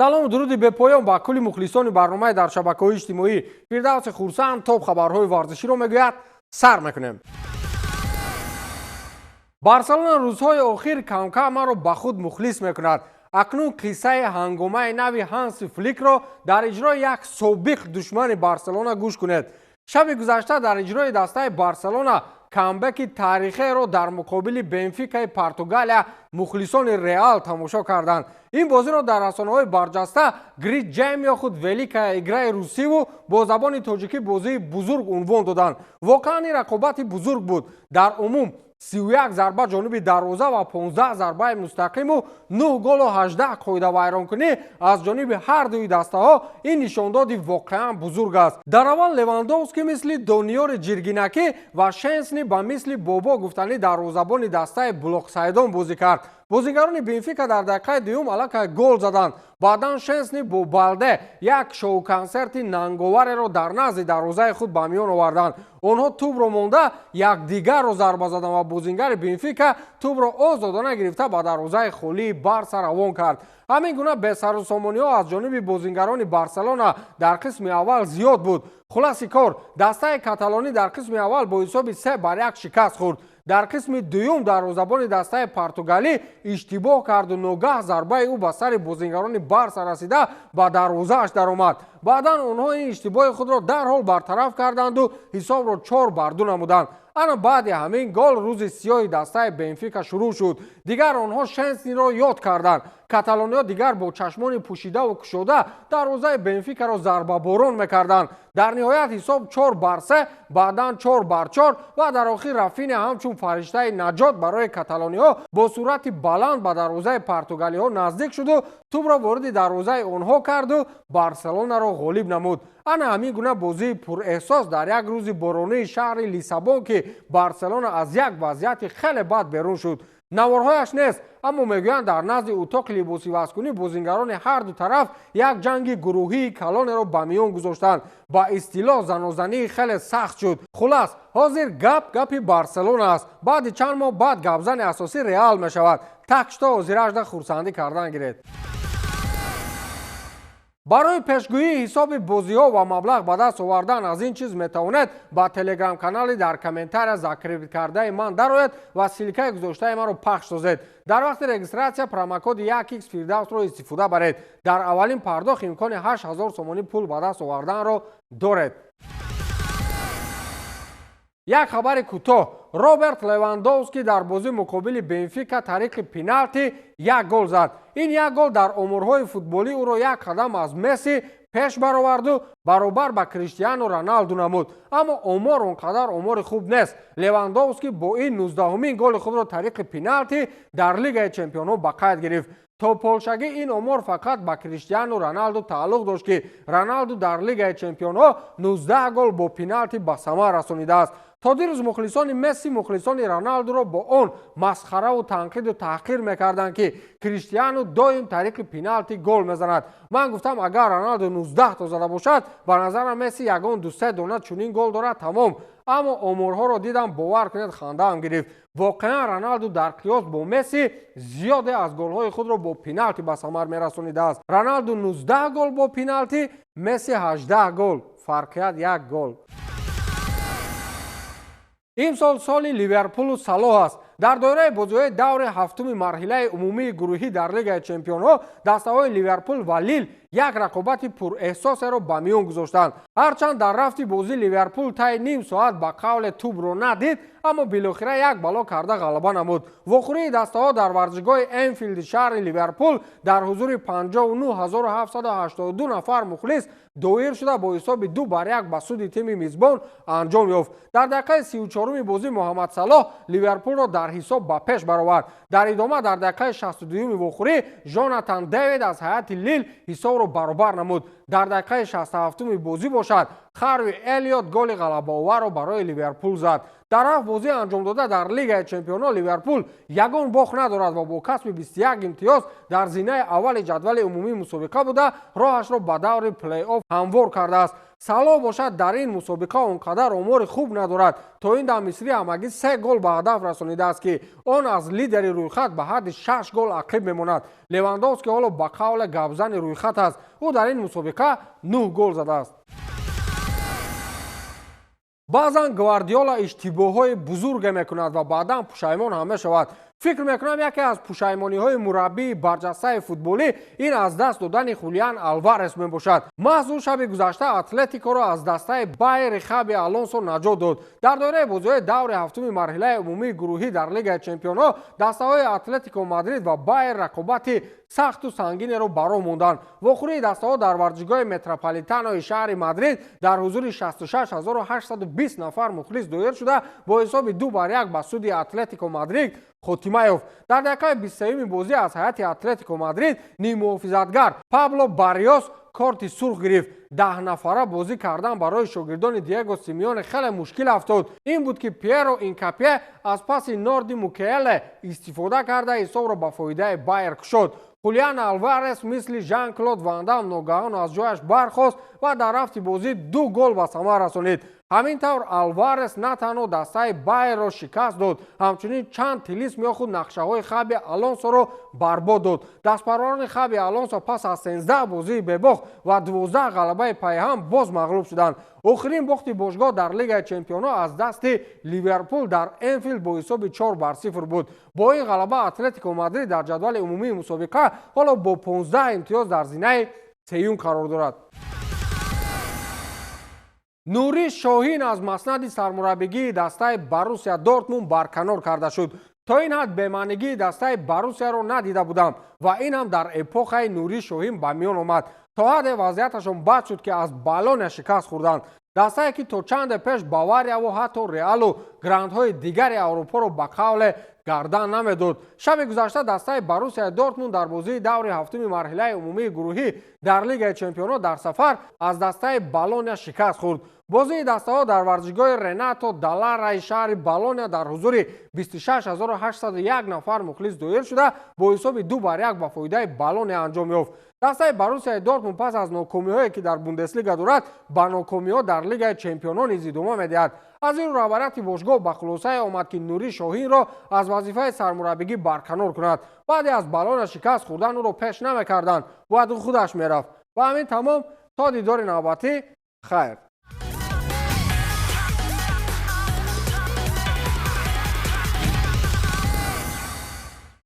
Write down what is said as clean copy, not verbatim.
салому дуруди бепоён ба кулли мухлисони барномаи дар шабакаҳои иҷтимоӣ. Фирдавси хурсанд топ хабарҳои варзиширо мегӯяд. сар мекунем. барселона рӯзҳои охир кам-кам маро ба худ мухлис мекунад. акнун қиссаи ҳангомаи нави Ҳанси Фликро дар иҷрои як собиқ душмани Барселона гӯш кунед. шаби гузашта дар иҷрои дастаи Барселона камбеки тарихеро дар муқобили Бенфикаи Португалия мухлисони Реал тамошо карданд. ин бозиро дар расонаҳои барҷаста Грид Ҷейм ё худ великая играи русиву бо забони тоҷикӣ бозии бузург унвон доданд. воқеан ин рақобати бузург буд. дар умум 31 зарба ҷониби дарвоза ва 15 зарбаи мустақиму 9 голу 18 қоидавайронкунӣ аз ҷониби ҳар дуи дастаҳо ин нишондоди воқеан бузург аст. дар аввал Левандовски мисли Дониёри Ҷиргинакӣ ва Шенсни ба мисли бобо гуфтанӣ дарвозабони дастаи Блоксайдон бозӣ кард. бозигарони Бенфика дар дақиқаи дуюм аллакай гол заданд. баъдан Шенсни бо Балде як шоу-консерти нанговареро дар назди дарвозаи худ ба миён оварданд. онҳо тӯбро монда якдигарро зарба заданд ва бозингари Бенфика тӯбро озодона гирифта ба дарвозаи холии Барса равон кард. ҳамин гуна бесарусомониҳо аз ҷониби бозингарони Барселона дар қисми аввал зиёд буд. хулоси кор дастаи каталонӣ дар қисми аввал бо ҳисоби 3-1 шикаст хӯрд. дар қисми дуюм дарвозабони дастаи португалӣ иштибоҳ карду ногаҳ зарбаи ӯ ба сари бозингарони Барса расида ба дарвозааш даромад. баъдан онҳо ин иштибоҳи худро дарҳол бартараф карданду ҳисобро 4-2 намуданд. ана баъди ҳамин гол рӯзи сиёҳи дастаи Бенфика шурӯъ шуд. дигар онҳо Шенсниро ёд карданд. каталониҳо дигар бо чашмони пӯшидаву кушода дарвозаи Бенфикаро зарбаборон мекарданд. дар ниҳоят ҳисоб 4-3, баъдан 4-4 ва дар охир Рафиня ҳамчун фариштаи наҷот барои каталониҳо бо суръати баланд ба дарвозаи португалиҳо наздик шуду тӯбро вориди дарвозаи онҳо карду Барселонаро ғолиб намуд. ана ҳамин гуна бозии пурэҳсос дар як рӯзи боронии шаҳри Лиссабон ки Барселона аз як вазъияти хеле бад берун шуд. наворҳояш нест, аммо мегӯянд дар назди утоқи либосивазкунӣ бозингарони ҳар ду тараф як ҷанги гурӯҳии калонеро ба миён гузоштанд. ба истилоҳ занозании хеле сахт шуд. хулас ҳозир гапи Барселона аст. баъди чанд моҳ баъд гапзани асосӣ Реал мешавад. так шуто ҳозирашда хурсандӣ кардан гиред. барои пешгӯии ҳисоби бозиҳо ва маблағ ба даст овардан аз ин чиз метавонед ба телеграм-канали дар комментария закрепкардаи ман дароед ва силкаи гузоштаи маро пахш созед. дар вақти регистратсия промокоди 1x Фирдавсро истифода баред. дар аввалин пардохт имкони 8000 сомонӣ пул ба даст оварданро доред. як хабари кӯтоҳ. роберт Левандовски дар бозии муқобили Бенфика тариқи пеналти як гол зад. ин як гол дар омурҳои футболӣ ӯро як қадам аз Месси пеш бароварду баробар ба Криштиану Роналду намуд. аммо омор он қадар омори хуб нест. Левандовски бо ин 19-умин голи худро тариқи пеналти дар Лигаи Чемпионҳо ба қайд гирифт. то полшагӣ ин омор фақат ба Криштиану Роналду тааллуқ дошт ки Роналду дар Лигаи Чемпионҳо 19 гол бо пеналти ба самар расонидааст. то дирӯз мухлисони Месси мухлисони Роналдуро бо он масхараву танқиду таҳқир мекарданд ки Криштиану доим тариқи пеналти гол мезанад. ман гуфтам агар Роналду 19 то зада бошад ба назарам Месси ягон 2-3 дона чунин гол дорад тамом. аммо оморҳоро дидам бовар кунед хандаам гирифт. воқеан Роналду дар қиёс бо Месси зиёде аз голҳои худро бо пеналти ба самар мерасонидааст. Роналду 19 гол бо пеналти, Месси 18 гол. фарқият як гол. имсол соли Ливерпулу Салоҳ аст. дар доираи бозиҳои даври ҳафтуми марҳилаи умумии гурӯҳӣ дар Лигаи Чемпионҳо дастаҳои Ливерпул ва Лил як рақобати пурэҳсосеро ба миён гузоштанд. ҳарчанд дар рафти бозӣ Ливерпул таи ним соат ба қавле тӯбро надид, аммо билохира як бало карда ғалаба намуд. вохӯрии дастаҳо дар варзишгоҳи Энфилди шаҳри Ливерпул дар ҳузури 59782 нафар мухлис доир шуда бо ҳисоби 2-1 ба суди тими мизбон анҷом ёфт. дар дақиқаи 34-уми бозӣ Муҳаммад Салоҳ Ливерпулро дар ҳисоб ба пеш баровард. дар идома дар дақиқаи 62-уми вохӯрӣ Жонатан Дэвид аз ҳайати Лил ҳисобро баробар намуд. дар дақиқаи 67-уми бозӣ бошад Харви Элиот голи ғалабаоварро барои Ливерпул зад. дар ҳафт бозӣ анҷом дода дар Лигаи Чемпионҳо Ливерпул ягон бох надорад ва бо касби 21 имтиёз дар зинаи аввали ҷадвали умумии мусобиқа буда роҳашро ба даври плей-офф ҳамвор кардааст. Салоҳ бошад дар ин мусобиқа он қадар омори хуб надорад. То ин дар Мисри ҳамагӣ 3 гол ба ҳадаф расонидааст ки он аз лидери рӯйхат ба ҳадди 6 гол ақиб мемонад. Левандовски ҳоло ба қавли гапзани рӯйхат аст. ӯ дар ин мусобиқа 9 гол задааст. баъзан Гвардиола иштибоҳҳои бузурге мекунад ва баъдан пушаймон ҳам мешавад. фикр мекунам яке аз пушаймониҳои мураббии барҷастаи футболӣ ин аз даст додани Хулиан Алварес мебошад. маҳз ӯ шаби гузашта Атлетикоро аз дастаи Байери Хаби Алонсо наҷот дод. дар доираи бозиҳои даври ҳафтуми марҳилаи умумии гурӯҳӣ дар Лигаи Чемпионҳо дастаҳои Атлетико Мадрид ва Байер рақобати сахту сангинеро баро монданд. вохӯрии дастаҳо дар варзишгоҳи Метрополитанои шаҳри Мадрид дар ҳузури 66820 нафар мухлис доир шуда бо ҳисоби 2-1 ба суди Атлетико Мадрид хотима ёфт. дар дақиқаи 23-юми бозӣ аз ҳайати Атлетико Мадрид нимуҳофизатгар Пабло Барриос корти сурх гирифт. 10 нафара бозӣ кардан барои шогирдони Диего Симеоне хеле мушкил афтод. ин буд ки Пьеро Инкапье аз паси Норди Мукеле истифода карда ҳисобро ба фоидаи Байер кушод. Хулиан Алварес мисли Жан-Клод Ван Дам ногаҳон аз ҷояш бархост ва дар рафти бозӣ 2 гол ба самар расонид. ҳамин тавр Алварес на танҳо дастаи Байерро шикаст дод, ҳамчунин чанд тилисм ё худ нақшаҳои Хаби Алонсоро барбод дод. дастпарварони Хаби Алонсо пас аз 13 бозии бебох ва 12 ғалабаи пайҳам боз мағлуб шуданд. охирин бохти бошгоҳ дар Лигаи Чемпионҳо аз дасти Ливерпул дар Энфилд бо ҳисоби 4-0 буд. бо ин ғалаба Атлетико Мадрид дар ҷадвали умумии мусобиқа ҳоло бо 15 имтиёз дар зинаи сеюм қарор дорад. Нурӣ Шоҳин аз маснади сармураббигии дастаи Боруссия Дортмунд барканор карда шуд. то ин ҳад бемаънигии дастаи Боруссияро надида будам ва ин ҳам дар эпохаи Нурӣ Шоҳин ба миён омад. то ҳадде вазъияташон бад шуд ки аз Болония шикаст хӯрданд. дастае ки то чанде пеш Баварияву ҳатто Реалу грандҳои дигари Аврупоро ба қавле гардан намедод. шаби гузашта дастаи Боруссияи Дортмунд дар бозии даври ҳафтуми марҳилаи умумии гурӯҳӣ дар Лигаи Чемпионҳо дар сафар аз дастаи Болония шикаст хӯрд. бозии дастаҳо дар варзишгоҳи Ренато Далараи шаҳри Болония дар ҳузури 26801 нафар мухлис доир шуда бо ҳисоби 2-1 ба фоидаи Болония анҷом ёфт. дастаи Боруссияи Дортмунд пас аз нокомиҳое ки дар Бундеслига дорад ба нокомиҳо дар Лигаи Чемпионҳо низ идома медиҳад. аз ин раҳбарияти бошгоҳ ба хулосае омад ки Нурӣ Шоҳинро аз вазифаи сармураббигӣ барканор кунад. баъде аз Болония шикаст хӯрдан ӯро пеш намекарданд, бояд ӯ худаш мерафт. ва ҳамин тамом, то дидори навбатӣ, хайр.